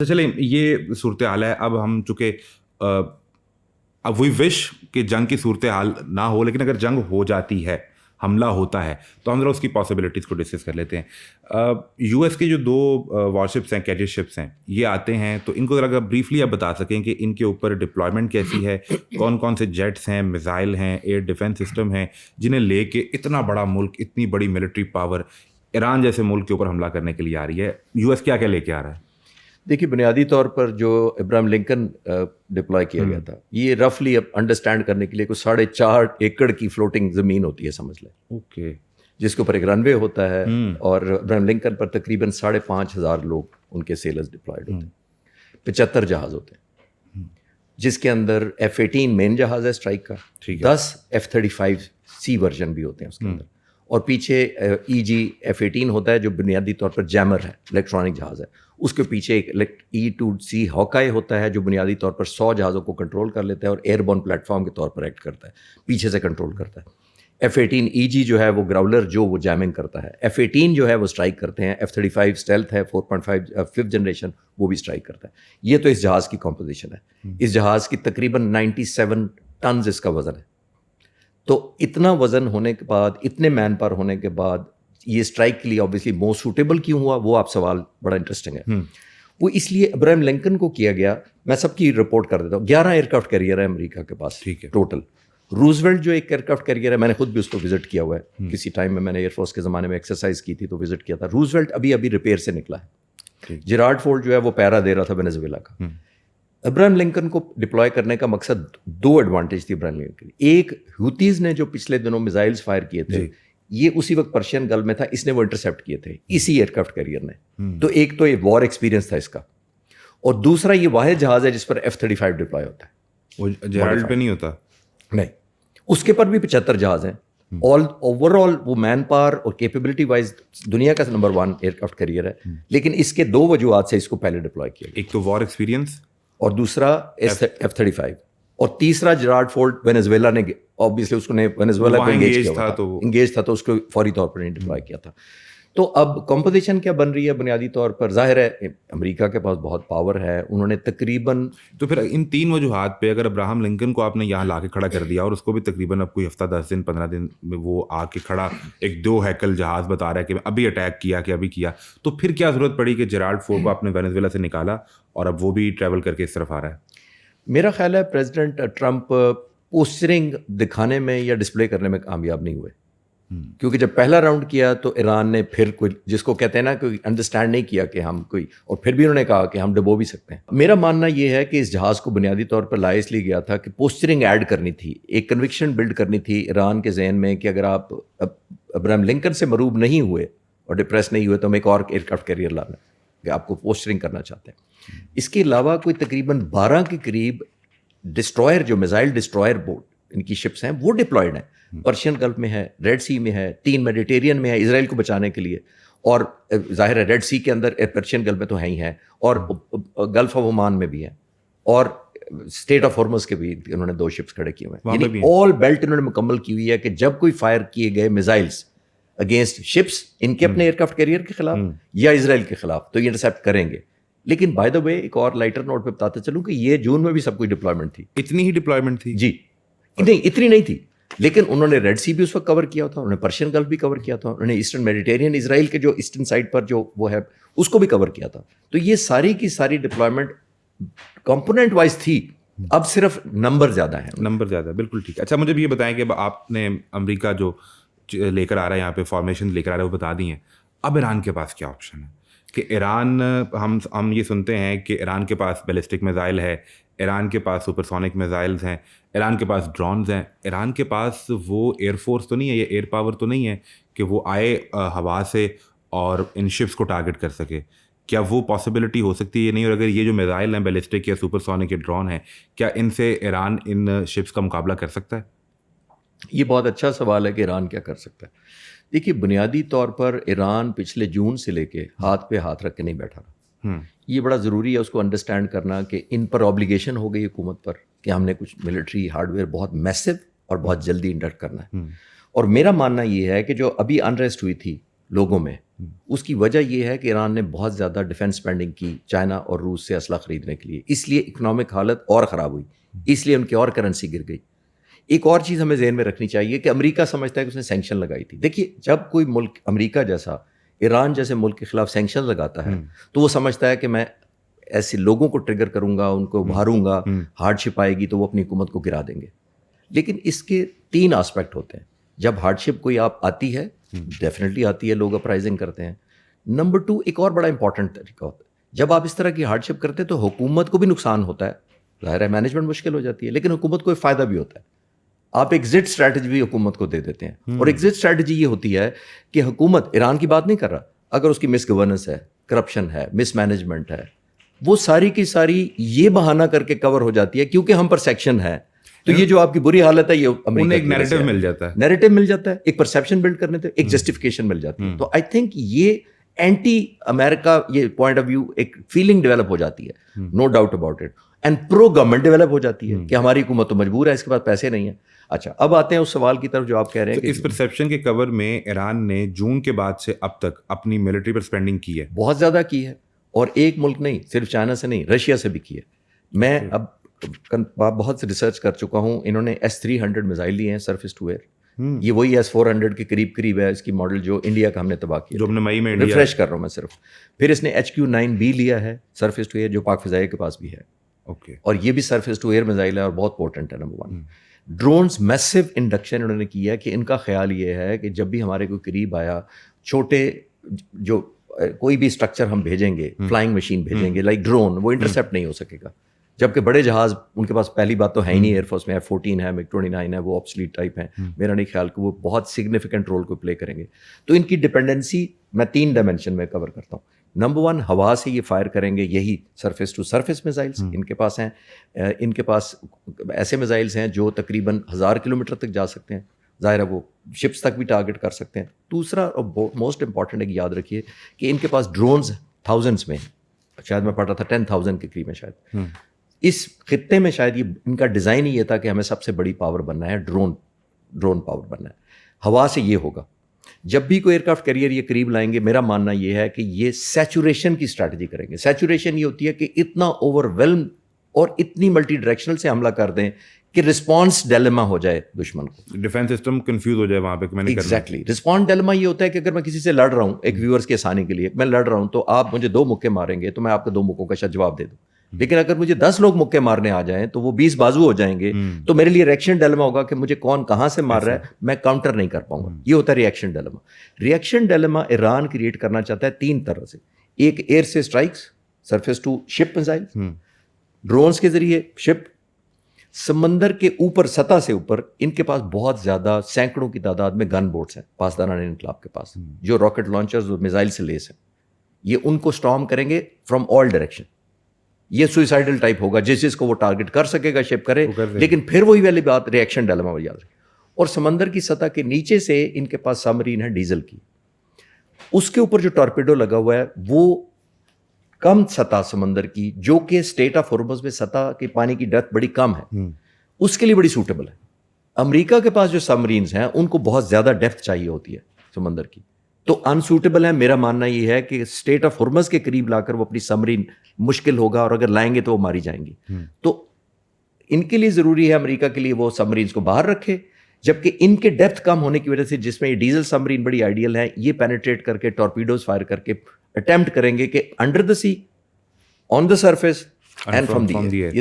تو چلیں یہ صورتحال ہے. اب ہم چونکہ اب وی وش کہ جنگ کی صورتحال نہ ہو، لیکن اگر جنگ ہو جاتی ہے، حملہ ہوتا ہے، تو ہم ذرا اس کی پاسبلٹیز کو ڈسکس کر لیتے ہیں. یو ایس کے جو 2 وارشپس ہیں، کیڈٹ شپس ہیں، یہ آتے ہیں، تو ان کو ذرا اگر بریفلی آپ بتا سکیں کہ ان کے اوپر ڈپلائمنٹ کیسی ہے، کون کون سے جیٹس ہیں، میزائل ہیں، ایئر ڈیفنس سسٹم ہیں، جنہیں لے کے اتنا بڑا ملک، اتنی بڑی ملٹری پاور ایران جیسے ملک کے اوپر حملہ کرنے کے لیے آ رہی ہے. یو ایس کیا کیا لے کے آ رہا ہے؟ دیکھیے، بنیادی طور پر جو ابراہیم لنکن ڈپلوائے کیا گیا تھا، یہ رفلی اب انڈرسٹینڈ کرنے کے لیے کوئی 4.5 ایکڑ کی فلوٹنگ زمین ہوتی ہے، سمجھ لیں. اوکے. جس کے اوپر ایک رن وے ہوتا ہے، اور ابراہیم لنکن پر تقریباً 5,500 لوگ ان کے سیلرز ڈپلائڈ ہوتے ہیں. 75 جہاز ہوتے ہیں، جس کے اندر F-18 مین جہاز ہے اسٹرائک کا، 10 F-35C ورژن بھی ہوتے ہیں اس کے اندر، اور پیچھے EG F-18 ہوتا ہے جو بنیادی طور پر جیمر ہے، الیکٹرانک جہاز ہے. اس کے پیچھے ایک E-2C ہاکائی ہوتا ہے جو بنیادی طور پر 100 جہازوں کو کنٹرول کر لیتا ہے اور ایئر بورن پلیٹ فارم کے طور پر ایکٹ کرتا ہے، پیچھے سے کنٹرول کرتا ہے. F-18 EG جو ہے وہ گراؤلر جو وہ جیمنگ کرتا ہے. F-18 جو ہے وہ اسٹرائک کرتے ہیں. F-35 اسٹیلتھ ہے 4.5 5th جنریشن، وہ بھی اسٹرائک کرتا ہے. یہ تو اس جہاز کی کمپوزیشن ہے. اس جہاز کی تقریباً 97 ٹنز اس کا وزن ہے. تو اتنا وزن ہونے کے بعد، اتنے مین پاور ہونے کے بعد، یہ اسٹرائک کے لیے آبویسلی موسٹ سوٹیبل کیوں ہوا، وہ آپ سوال بڑا انٹرسٹنگ ہے. وہ اس لیے ابراہیم لنکن کو کیا گیا. میں سب کی رپورٹ کر دیتا ہوں. 11 ایئرکرافٹ کیریئر ہے امریکہ کے پاس ٹوٹل. روزویلٹ جو ایک ایئرکرافٹ کیریئر ہے، میں نے خود بھی اس کو وزٹ کیا ہوا ہے کسی ٹائم میں نے ایئر فورس کے زمانے میں ایکسرسائز کی تھی تو وزٹ کیا تھا. روزویلٹ ابھی ریپیئر سے نکلا ہے. جیرارڈ فورڈ جو ہے وہ پیرا دے رہا تھا وینیزویلا کا. ابراہیم لنکن کو ڈپلوائے کرنے کا مقصد 2 ایڈوانٹیج تھی ابراہیم لنکن کی. ایک، ہوتیز نے جو پچھلے دنوں میزائلز فائر کیے تھے، یہ اسی وقت پرشین گلف میں تھا، اس نے وہ انٹرسیپٹ کیے تھے اسی ایئرکرافٹ کیریئر نے. تو ایک تو یہ وار ایکسپیرینس تھا اس کا، اور دوسرا یہ واحد جہاز ہے جس پر F-35 ڈپلوائے ہوتا ہے. وہ جیرالڈ پہ نہیں ہوتا؟ نہیں، اس کے پر بھی 75 جہاز ہیں. اوور آل وہ مین پاور اور کیپیبلٹی وائز دنیا کا نمبر 1 ایئرکرافٹ کیریئر ہے. لیکن اس کے 2 وجوہات سے اس کو پہلے ڈپلوائے کیا گیا. ایک تو وار ایکسپیرینس، اور دوسرا F-35، اور تیسرا جیرارڈ فورڈ وینیزویلا نے obviously اس نے وینیزویلا کو انگیج تھا تو اس کو فوری طور پر نہیں ڈپلوائے کیا تھا. تو اب کمپوزیشن کیا بن رہی ہے؟ بنیادی طور پر ظاہر ہے امریکہ کے پاس بہت پاور ہے. انہوں نے تقریباً، تو پھر ان 3 وجوہات پہ اگر ابراہم لنکن کو آپ نے یہاں لا کے کھڑا کر دیا، اور اس کو بھی تقریباً اب کوئی ہفتہ 10 دن 15 دن میں وہ آ کے کھڑا ایک 2 ہیکل جہاز بتا رہا ہے کہ ابھی اٹیک کیا کہ ابھی کیا، تو پھر کیا ضرورت پڑی کہ جیرالڈ فورڈ کو آپ نے وینیزویلا سے نکالا اور اب وہ بھی ٹریول کر کے اس طرف آ رہا ہے؟ میرا خیال ہے پریزیڈنٹ ٹرمپ پوسچرنگ دکھانے میں یا ڈسپلے کرنے میں کامیاب نہیں ہوئے. کیونکہ جب پہلا راؤنڈ کیا تو ایران نے پھر کوئی، جس کو کہتے ہیں نا، کوئی انڈرسٹینڈ نہیں کیا کہ ہم کوئی، اور پھر بھی انہوں نے کہا کہ ہم ڈبو بھی سکتے ہیں. میرا ماننا یہ ہے کہ اس جہاز کو بنیادی طور پر لایا اس لیے گیا تھا کہ پوسچرنگ ایڈ کرنی تھی، ایک کنوکشن بلڈ کرنی تھی ایران کے ذہن میں کہ اگر آپ ابراہیم لنکن سے مروب نہیں ہوئے اور ڈپریس نہیں ہوئے تو ہم ایک اور ایئرکرافٹ کیریئر لانا کہ آپ کو پوسچرنگ کرنا چاہتے ہیں. اس کے علاوہ کوئی تقریباً 12 کے قریب ڈسٹرائر، جو میزائل ڈسٹرائر بورڈ ان کی شپس ہیں، وہ ڈپلائڈ ہیں. پرشین گلف میں ہے، ریڈ سی میں ہے، 3 میڈیٹیرین میں ہے اسرائیل کو بچانے کے لیے، اور ظاہر ہے ریڈ سی کے اندر، پرشین گلف میں تو ہے ہی ہیں، اور گلف آف عمان میں بھی ہیں، اور اسٹیٹ آف ہارمز کے بھی انہوں نے 2 شپس کھڑے کیے ہوئے ہیں. یعنی آل بیلٹ انہوں نے مکمل کی ہوئی ہے کہ جب کوئی فائر کیے گئے میزائلس اگینسٹ شپس ان کے اپنے ایئرکرافٹ کیریئر کے خلاف یا اسرائیل کے خلاف، تو یہ انٹرسیپٹ کریں گے. لیکن بائی دا وے ایک اور لائٹر نوٹ پہ بتاتے چلوں کہ یہ جون میں بھی سب کچھ ڈپلائمنٹ تھی. اتنی ہی ڈپلائمنٹ تھی؟ جی نہیں، اتنی نہیں تھی، لیکن انہوں نے ریڈ سی بھی اس وقت کور کیا تھا، انہوں نے پرشین گلف بھی کور کیا تھا، انہوں نے ایسٹرن میڈیٹیرین، اسرائیل کے جو ایسٹرن سائڈ پر جو وہ ہے اس کو بھی کور کیا تھا. تو یہ ساری کی ساری ڈپلائمنٹ کمپوننٹ وائز تھی. اب صرف نمبر زیادہ ہیں. نمبر زیادہ، بالکل ٹھیک ہے. اچھا، مجھے بھی یہ بتائیں کہ آپ نے امریکہ جو لے کر آ رہا ہے یہاں پہ، فارمیشن لے کر آ رہا ہے، وہ بتا دی ہیں. اب ایران کے پاس کیا آپشن ہے؟ کہ ایران، ہم یہ سنتے ہیں کہ ایران کے پاس بیلسٹک میزائل ہے، ایران کے پاس سپر سونک میزائلز ہیں، ایران کے پاس ڈرونز ہیں. ایران کے پاس وہ ایئر فورس تو نہیں ہے یا ایئر پاور تو نہیں ہے کہ وہ آئے ہوا سے اور ان شپس کو ٹارگٹ کر سکے. کیا وہ پاسبلٹی ہو سکتی ہے؟ نہیں. اور اگر یہ جو میزائل ہیں بیلسٹک یا سپر سونک یا ڈرون ہیں، کیا ان سے ایران ان شپس کا مقابلہ کر سکتا ہے؟ یہ بہت اچھا سوال ہے کہ ایران کیا کر سکتا ہے. دیکھیے، بنیادی طور پر ایران پچھلے جون سے لے کے ہاتھ پہ ہاتھ رکھ کے نہیں بیٹھا رہا. یہ بڑا ضروری ہے اس کو انڈرسٹینڈ کرنا کہ ان پر آبلیگیشن ہو گئی حکومت پر کہ ہم نے کچھ ملٹری ہارڈ ویئر بہت میسو اور بہت جلدی انڈکٹ کرنا ہے. اور میرا ماننا یہ ہے کہ جو ابھی انریسٹ ہوئی تھی لوگوں میں، اس کی وجہ یہ ہے کہ ایران نے بہت زیادہ ڈیفینس اسپینڈنگ کی چائنا اور روس سے اسلحہ خریدنے کے لیے، اس لیے اکنامک حالت اور خراب ہوئی، اس لیے ان کی اور کرنسی گر گئی۔ ایک اور چیز ہمیں ذہن میں رکھنی چاہیے کہ امریکہ سمجھتا ہے کہ اس نے سینکشن لگائی تھی۔ دیکھیے جب کوئی ملک امریکہ جیسا ایران جیسے ملک کے خلاف سینکشن لگاتا ہے تو وہ سمجھتا ہے کہ میں ایسے لوگوں کو ٹریگر کروں گا، ان کو ابھاروں گا، ہارڈ شپ آئے گی تو وہ اپنی حکومت کو گرا دیں گے۔ لیکن اس کے 3 آسپیکٹ ہوتے ہیں۔ جب ہارڈ شپ کوئی آپ آتی ہے، ڈیفینیٹلی آتی ہے، لوگ اپرائزنگ کرتے ہیں۔ نمبر 2 ایک اور بڑا امپورٹنٹ طریقہ ہوتا ہے، جب آپ اس طرح کی ہارڈ شپ کرتے ہیں تو حکومت کو بھی نقصان ہوتا ہے، ظاہر ہے مینجمنٹ مشکل ہو جاتی ہے، لیکن حکومت کو ایک فائدہ بھی ہوتا ہے۔ آپ ایگزٹ اسٹریٹجی بھی حکومت کو دے دیتے ہیں، اور ایگزٹ اسٹریٹجی یہ ہوتی ہے کہ حکومت ایران کی بات نہیں کر رہا، اگر اس کی مس گورننس ہے، کرپشن ہے، مس مینجمنٹ ہے، وہ ساری کی ساری یہ بہانہ کر کے کور ہو جاتی ہے کیونکہ ہم پر سیکشن ہے، تو یہ جو آپ کی بری حالت ہے یہ انہیں ایک نیریٹو مل جاتا ہے، نیریٹو مل جاتا ہے، ایک پرسیپشن بلڈ کرنے سے ایک جسٹیفیکیشن مل جاتی ہے۔ تو آئی تھنک یہ اینٹی امریکہ یہ پوائنٹ آف ویو ایک فیلنگ ڈیولپ ہو جاتی ہے، no doubt about it, and pro government develop ہو جاتی ہے کہ ہماری حکومت تو مجبور ہے، اس کے پاس پیسے نہیں ہیں۔ اچھا اب آتے ہیں اس سوال کی طرف جو آپ کہہ رہے ہیں کہ اس پرسیپشن کے کور میں ایران نے جون کے بعد سے اب تک اپنی ملٹری پر اسپینڈنگ کی ہے، بہت زیادہ کی ہے، اور ایک ملک نہیں، صرف چائنا سے نہیں، رشیا سے بھی کی ہے۔ میں اب بہت سے ریسرچ کر چکا ہوں، انہوں نے S-300 میزائل لیے ہیں سرفیس ٹو ایئر، یہ وہی S-400 کے قریب ہے اس کی ماڈل جو انڈیا کا ہم نے تباہ کیا، جو ہم نے مئی میں ریفریش کر رہا ہوں میں صرف۔ پھر اس نے HQ-9B لیا ہے سرفیس ٹو ایئر جو پاک فضائیہ کے پاس بھی ہے، اوکے، اور یہ بھی سرفیس ٹو ایئر میزائل ہے اور بہت پورٹنٹ ہے۔ نمبر 1 ڈرونز میسو انڈکشن انہوں نے کیا کہ ان کا خیال یہ ہے کہ جب بھی ہمارے کوئی قریب آیا، چھوٹے جو کوئی بھی اسٹرکچر ہم بھیجیں گے، فلائنگ مشین بھیجیں گے لائک ڈرون، وہ انٹرسیپٹ نہیں ہو سکے گا، جبکہ بڑے جہاز ان کے پاس پہلی بات تو ہے ہی نہیں، ایئر فورس میں F-14 ہے، MiG-29 ہے، وہ آبسلیٹ ٹائپ ہیں، میرا نہیں خیال کہ وہ بہت سگنیفیکنٹ رول کو پلے کریں گے۔ تو ان کی ڈپینڈنسی میں 3 ڈائمینشن میں کور کرتا ہوں۔ نمبر 1 ہوا سے یہ فائر کریں گے، یہی سرفیس ٹو سرفیس میزائلس ان کے پاس ہیں، ان کے پاس ایسے میزائلس ہیں جو تقریباً 1000 کلومیٹر تک جا سکتے ہیں، ظاہر ہے وہ شپس تک بھی ٹارگٹ کر سکتے ہیں۔ دوسرا اور موسٹ امپورٹنٹ ہے، یاد رکھیے کہ ان کے پاس ڈرونز تھاؤزنڈس میں ہیں، شاید میں پڑھ رہا تھا 10,000 کے قریب ہے شاید۔ اس خطے میں شاید یہ ان کا ڈیزائن ہی یہ تھا کہ ہمیں سب سے بڑی پاور بننا ہے، ڈرون پاور بننا ہے۔ ہوا سے یہ ہوگا، جب بھی کوئی ایئرکرافٹ کیریئر یہ قریب لائیں گے، میرا ماننا یہ ہے کہ یہ سیچوریشن کی اسٹریٹجی کریں گے۔ سیچوریشن یہ ہوتی ہے کہ اتنا اوور ویلم اور اتنی ملٹی ڈائریکشنل سے حملہ کر دیں کہ رسپانس ڈیلیما ہو جائے دشمن کو، ڈیفینس سسٹم کنفیوز ہو جائے وہاں پہ کہ میں نے ایگزیکٹلی رسپانس ڈیلیما یہ ہوتا ہے کہ اگر میں کسی سے لڑ رہا ہوں، ایک ویورس کے آسانی کے لیے میں لڑ رہا ہوں تو آپ مجھے 2 مکے ماریں گے تو میں آپ کو 2 مکوں کا شاید جواب دے دوں، لیکن اگر مجھے 10 لوگ مکے مارنے آ جائیں تو وہ 20 بازو ہو جائیں گے، تو میرے لیے ریئیکشن ڈیلیما ہوگا کہ مجھے کون کہاں سے مار رہا ہے، میں کاؤنٹر نہیں کر پاؤں گا۔ یہ ہوتا ہے reaction dilemma. Reaction dilemma Iran create کرنا چاہتا ہے 3 طرح سے، ایک ایئر سے strikes, surface to ship missile, drones کے ذریعے شپ، سمندر کے اوپر سطح سے اوپر ان کے پاس بہت زیادہ سینکڑوں کی تعداد میں گن بوٹس ہیں پاسداران انقلاب کے پاس، جو راکٹ لانچرز اور میزائل سے لیس ہیں، یہ ان کو اسٹارم کریں گے فرام آل ڈائریکشن۔ یہ سوئسائڈل ٹائپ ہوگا، جس کو وہ ٹارگٹ کر سکے گا شپ کرے، لیکن پھر وہی والی بات ریئیکشن ڈیلیما یاد رکھیں۔ اور سمندر کی سطح کے نیچے سے ان کے پاس سبمرین ہے ڈیزل کی، اس کے اوپر جو ٹارپیڈو لگا ہوا ہے وہ کم سطح سمندر کی، جو کہ اسٹیٹ آف ہارمز میں سطح کے پانی کی ڈیپتھ بڑی کم ہے، اس کے لیے بڑی سوٹیبل ہے۔ امریکہ کے پاس جو سبمرینز ہیں ان کو بہت زیادہ ڈیپتھ چاہیے ہوتی ہے سمندر کی، تو انسوٹیبل ہے۔ میرا ماننا یہ ہے کہ اسٹیٹ آف ہارمز کے قریب لا کر وہ اپنی سبمرین مشکل ہوگا، اور اگر لائیں گے تو وہ ماری جائیں گی۔ تو ان کے لیے ضروری ہے، امریکہ کے لیے، وہ سبمرینز کو باہر رکھے، جبکہ ان کے ڈیپتھ کم ہونے کی وجہ سے، جس میں یہ ڈیزل سبمرین بڑی آئیڈیل ہے، یہ پینیٹریٹ کر کے ٹارپیڈوز فائر کر کے اٹیمپٹ کریں گے کہ under the sea, on the surface and from the year